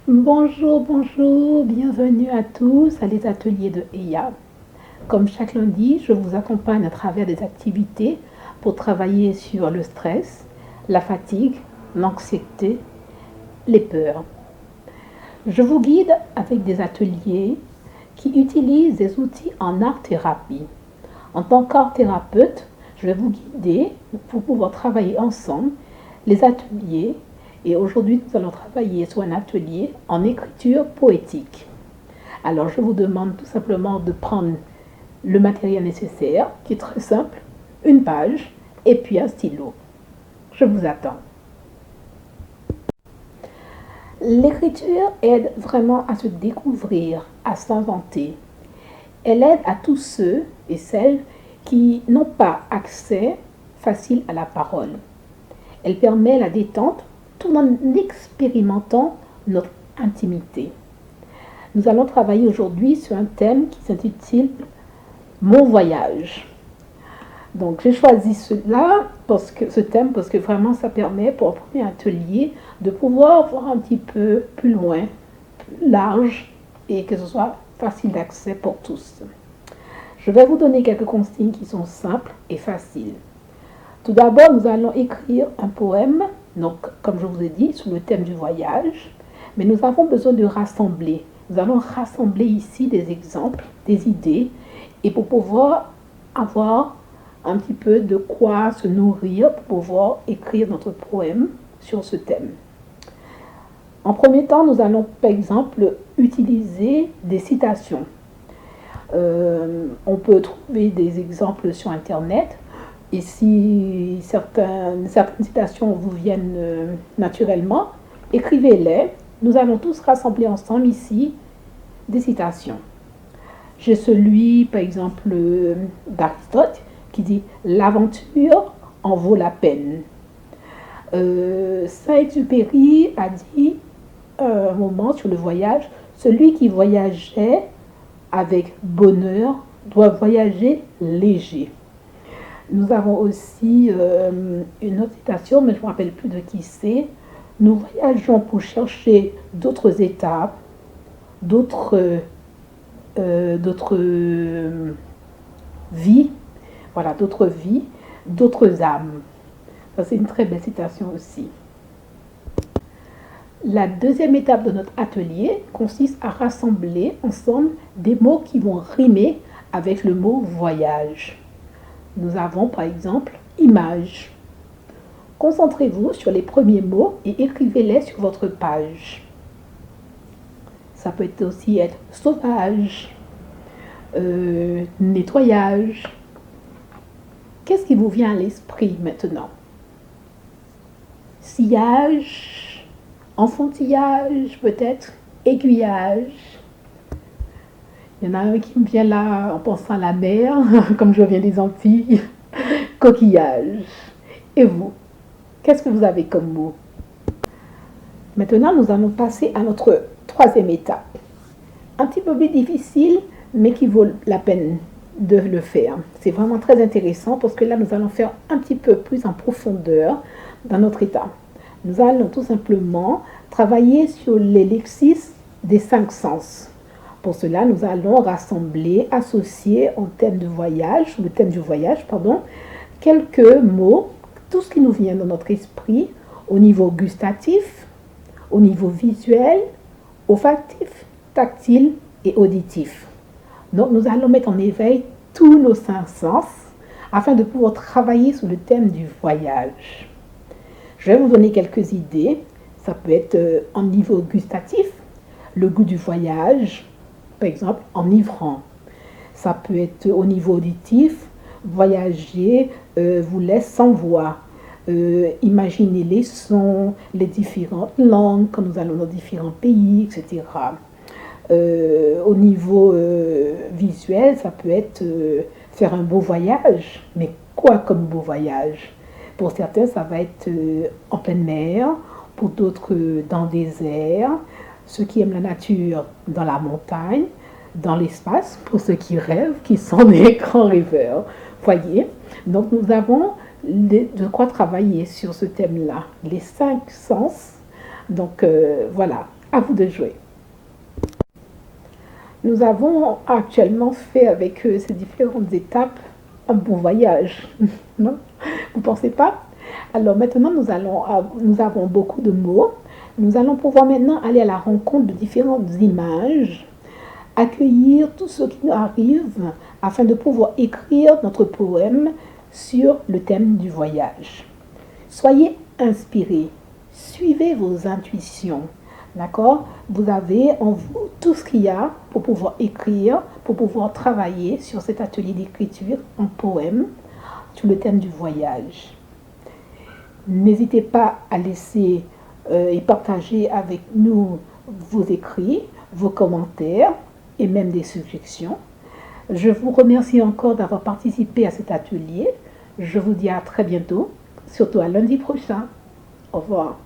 Bonjour, bonjour, bienvenue à tous à les ateliers de EYA. Comme chaque lundi, je vous accompagne à travers des activités pour travailler sur le stress, la fatigue, l'anxiété, les peurs. Je vous guide avec des ateliers qui utilisent des outils en art-thérapie. En tant qu'art-thérapeute, je vais vous guider pour pouvoir travailler ensemble les ateliers. Et aujourd'hui, nous allons travailler sur un atelier en écriture poétique. Alors, je vous demande tout simplement de prendre le matériel nécessaire, qui est très simple, une page et puis un stylo. Je vous attends. L'écriture aide vraiment à se découvrir, à s'inventer. Elle aide à tous ceux et celles qui n'ont pas accès facile à la parole. Elle permet la détente tout en expérimentant notre intimité. Nous allons travailler aujourd'hui sur un thème qui s'intitule Mon voyage. Donc j'ai choisi ce thème parce que vraiment ça permet pour un premier atelier de pouvoir voir un petit peu plus loin, plus large et que ce soit facile d'accès pour tous. Je vais vous donner quelques consignes qui sont simples et faciles. Tout d'abord, nous allons écrire un poème, donc comme je vous ai dit, sur le thème du voyage, mais nous avons besoin de rassembler. Nous allons rassembler ici des exemples, des idées, et pour pouvoir avoir un petit peu de quoi se nourrir, pour pouvoir écrire notre poème sur ce thème. En premier temps, nous allons par exemple utiliser des citations. On peut trouver des exemples sur Internet. Et si certaines citations vous viennent naturellement, écrivez-les. Nous allons tous rassembler ensemble ici des citations. J'ai celui, par exemple, d'Aristote qui dit « L'aventure en vaut la peine ». Saint-Exupéry a dit un moment sur le voyage « Celui qui voyageait avec bonheur doit voyager léger ». Nous avons aussi une autre citation, mais je ne me rappelle plus de qui c'est. Nous voyageons pour chercher d'autres étapes, d'autres vies, voilà, d'autres vies, d'autres âmes. Ça, c'est une très belle citation aussi. La deuxième étape de notre atelier consiste à rassembler ensemble des mots qui vont rimer avec le mot voyage. Nous avons par exemple image. Concentrez-vous sur les premiers mots et écrivez-les sur votre page. Ça peut aussi être sauvage, nettoyage. Qu'est-ce qui vous vient à l'esprit maintenant? Sillage, enfantillage peut-être, aiguillage. Il y en a un qui me vient là en pensant à la mer, comme je viens des Antilles. Coquillage. Et vous, qu'est-ce que vous avez comme mot? Maintenant, nous allons passer à notre troisième étape. Un petit peu plus difficile, mais qui vaut la peine de le faire. C'est vraiment très intéressant parce que là, nous allons faire un petit peu plus en profondeur dans notre état. Nous allons tout simplement travailler sur les lexiques des 5 sens. Pour cela, nous allons rassembler, associer au thème du voyage, quelques mots, tout ce qui nous vient dans notre esprit, au niveau gustatif, au niveau visuel, olfactif, tactile et auditif. Donc, nous allons mettre en éveil tous nos 5 sens afin de pouvoir travailler sur le thème du voyage. Je vais vous donner quelques idées. Ça peut être en niveau gustatif, le goût du voyage, par exemple, enivrant. Ça peut être au niveau auditif, voyager vous laisse sans voix. Imaginez les sons, les différentes langues, quand nous allons dans différents pays, etc. Au niveau visuel, ça peut être faire un beau voyage. Mais quoi comme beau voyage? Pour certains, ça va être en pleine mer, pour d'autres dans des airs, ceux qui aiment la nature dans la montagne, dans l'espace, pour ceux qui rêvent, qui sont des grands rêveurs. Voyez, donc nous avons de quoi travailler sur ce thème-là, les 5 sens. Donc voilà, À vous de jouer. Nous avons actuellement fait avec ces différentes étapes un bon voyage, non? Vous ne pensez pas? Alors maintenant, nous avons beaucoup de mots. Nous allons pouvoir maintenant aller à la rencontre de différentes images, accueillir tout ce qui nous arrive afin de pouvoir écrire notre poème sur le thème du voyage. Soyez inspirés, suivez vos intuitions. D'accord? Vous avez en vous tout ce qu'il y a pour pouvoir écrire, pour pouvoir travailler sur cet atelier d'écriture en poème sur le thème du voyage. N'hésitez pas à laisser et partager avec nous vos écrits, vos commentaires et même des suggestions. Je vous remercie encore d'avoir participé à cet atelier. Je vous dis à très bientôt, surtout à lundi prochain. Au revoir.